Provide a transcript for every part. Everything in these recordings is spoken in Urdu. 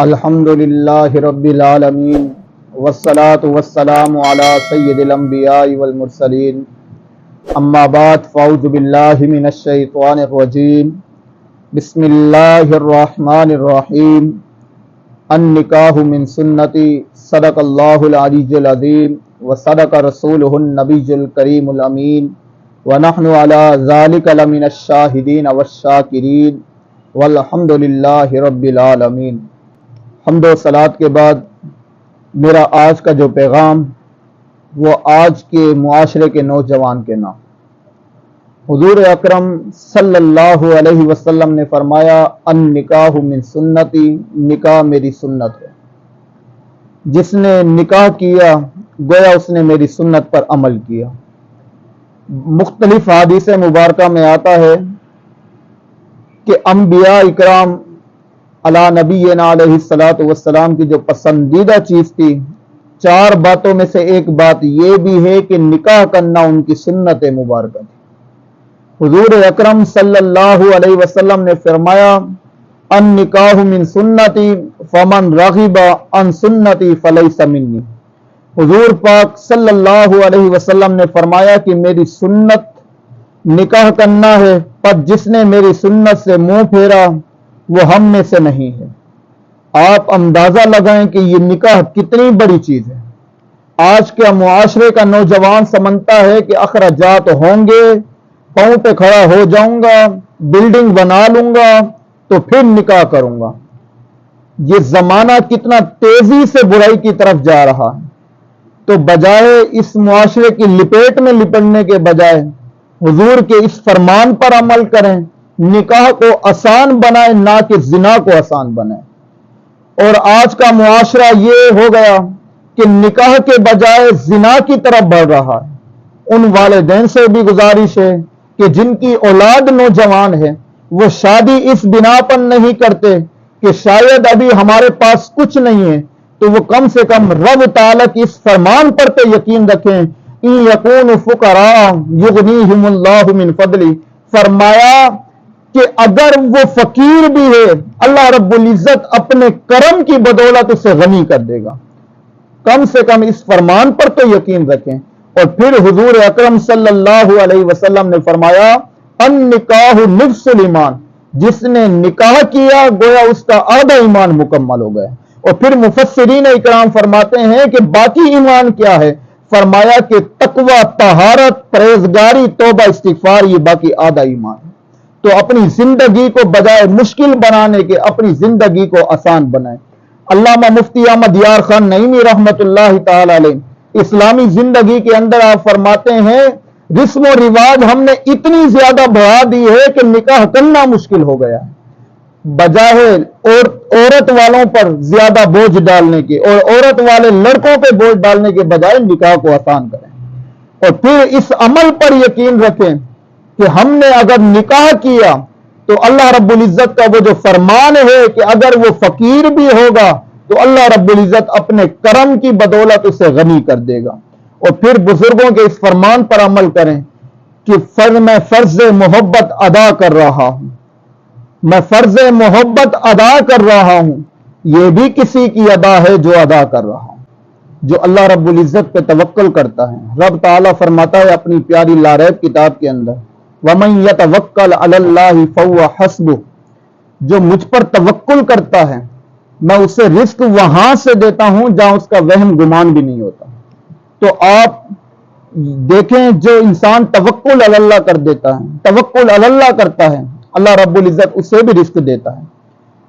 الحمدللہ رب العالمین والصلاة والسلام علی سید الانبیاء والمرسلین اما بعد فاعوذ باللہ من الشیطان الرجیم بسم اللہ الرحمن الرحیم النکاح من سنتی صدق اللہ العلی العظیم وصدق رسولہ النبی الکریم الامین ونحن علی ذالک لمن الشاہدین والشاکرین والحمدللہ رب العالمین۔ حمد و صلات کے بعد میرا آج کا جو پیغام وہ آج کے معاشرے کے نوجوان کے نام۔ حضور اکرم صلی اللہ علیہ وسلم نے فرمایا النکاح من سنتی، نکاح میری سنت ہے۔ جس نے نکاح کیا گویا اس نے میری سنت پر عمل کیا۔ مختلف حدیث مبارکہ میں آتا ہے کہ انبیاء اکرام علی نبینا علیہ الصلوۃ والسلام کی جو پسندیدہ چیز تھی، چار باتوں میں سے ایک بات یہ بھی ہے کہ نکاح کرنا ان کی سنت مبارکہ تھی۔ حضور اکرم صلی اللہ علیہ وسلم نے فرمایا النکاح من سنتی فمن رغب عن سنتی فلیس منی۔ حضور پاک صلی اللہ علیہ وسلم نے فرمایا کہ میری سنت نکاح کرنا ہے، پر جس نے میری سنت سے منہ پھیرا وہ ہم میں سے نہیں ہے۔ آپ اندازہ لگائیں کہ یہ نکاح کتنی بڑی چیز ہے۔ آج کے معاشرے کا نوجوان سمجھتا ہے کہ اخراجات ہوں گے، پاؤں پہ کھڑا ہو جاؤں گا، بلڈنگ بنا لوں گا تو پھر نکاح کروں گا۔ یہ زمانہ کتنا تیزی سے برائی کی طرف جا رہا ہے، تو بجائے اس معاشرے کی لپیٹ میں لپٹنے کے بجائے حضور کے اس فرمان پر عمل کریں، نکاح کو آسان بنائیں نہ کہ زنا کو آسان بنائیں۔ اور آج کا معاشرہ یہ ہو گیا کہ نکاح کے بجائے زنا کی طرف بڑھ رہا ہے۔ ان والدین سے بھی گزارش ہے کہ جن کی اولاد نوجوان ہے وہ شادی اس بنا پر نہیں کرتے کہ شاید ابھی ہمارے پاس کچھ نہیں ہے، تو وہ کم سے کم رب تعالیٰ کی اس فرمان پر تو یقین رکھیں ان یکونوا فقراء یغنیہم اللہ من فضلہ۔ فرمایا کہ اگر وہ فقیر بھی ہے اللہ رب العزت اپنے کرم کی بدولت اسے غنی کر دے گا۔ کم سے کم اس فرمان پر تو یقین رکھیں۔ اور پھر حضور اکرم صلی اللہ علیہ وسلم نے فرمایا النکاح نصف الایمان، جس نے نکاح کیا گویا اس کا آدھا ایمان مکمل ہو گیا۔ اور پھر مفسرین اکرام فرماتے ہیں کہ باقی ایمان کیا ہے؟ فرمایا کہ تقوی، طہارت، پرہیزگاری، توبہ، استغفار، یہ باقی آدھا ایمان ہے۔ تو اپنی زندگی کو بجائے مشکل بنانے کے اپنی زندگی کو آسان بنائیں۔ علامہ مفتی احمد یار خان نعیمی رحمت اللہ تعالی علیہ اسلامی زندگی کے اندر آپ فرماتے ہیں رسم و رواج ہم نے اتنی زیادہ بڑھا دی ہے کہ نکاح کرنا مشکل ہو گیا ہے۔ بجائے عورت والوں پر زیادہ بوجھ ڈالنے کے اور عورت والے لڑکوں پہ بوجھ ڈالنے کے بجائے نکاح کو آسان کریں۔ اور پھر اس عمل پر یقین رکھیں کہ ہم نے اگر نکاح کیا تو اللہ رب العزت کا وہ جو فرمان ہے کہ اگر وہ فقیر بھی ہوگا تو اللہ رب العزت اپنے کرم کی بدولت اسے غنی کر دے گا۔ اور پھر بزرگوں کے اس فرمان پر عمل کریں کہ میں فرض محبت ادا کر رہا ہوں، میں فرض محبت ادا کر رہا ہوں، یہ بھی کسی کی ادا ہے جو ادا کر رہا ہوں۔ جو اللہ رب العزت پہ توکل کرتا ہے، رب تعالیٰ فرماتا ہے اپنی پیاری لاریب کتاب کے اندر وَمَن يَتَوَكَّلْ عَلَى اللَّهِ فَهُوَ حَسْبُهُ، جو مجھ پر توکل کرتا ہے میں اسے رزق وہاں سے دیتا ہوں جہاں اس کا وہم گمان بھی نہیں ہوتا۔ تو آپ دیکھیں جو انسان توکل علی اللہ کر دیتا ہے، توکل علی اللہ کرتا ہے، اللہ رب العزت اسے بھی رزق دیتا ہے۔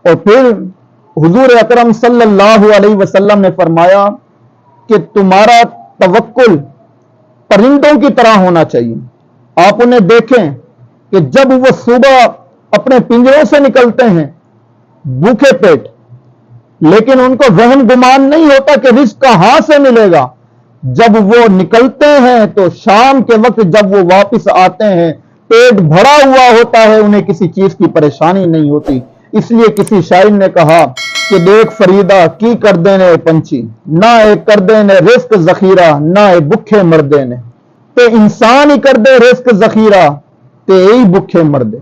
اور پھر حضور اکرم صلی اللہ علیہ وسلم نے فرمایا کہ تمہارا توکل پرندوں کی طرح ہونا چاہیے۔ آپ انہیں دیکھیں کہ جب وہ صبح اپنے پنجروں سے نکلتے ہیں بھوکے پیٹ، لیکن ان کو وہم گمان نہیں ہوتا کہ رزق کہاں سے ملے گا۔ جب وہ نکلتے ہیں تو شام کے وقت جب وہ واپس آتے ہیں پیٹ بھرا ہوا ہوتا ہے، انہیں کسی چیز کی پریشانی نہیں ہوتی۔ اس لیے کسی شاعر نے کہا کہ دیکھ فریدا کی کر دینے پنچھی، نہ ایک کر دینے رزق ذخیرہ، نہ ایک بکھے مردے نے تے انسان ہی کر دے رزق ذخیرہ تے ہی بکھے مردے۔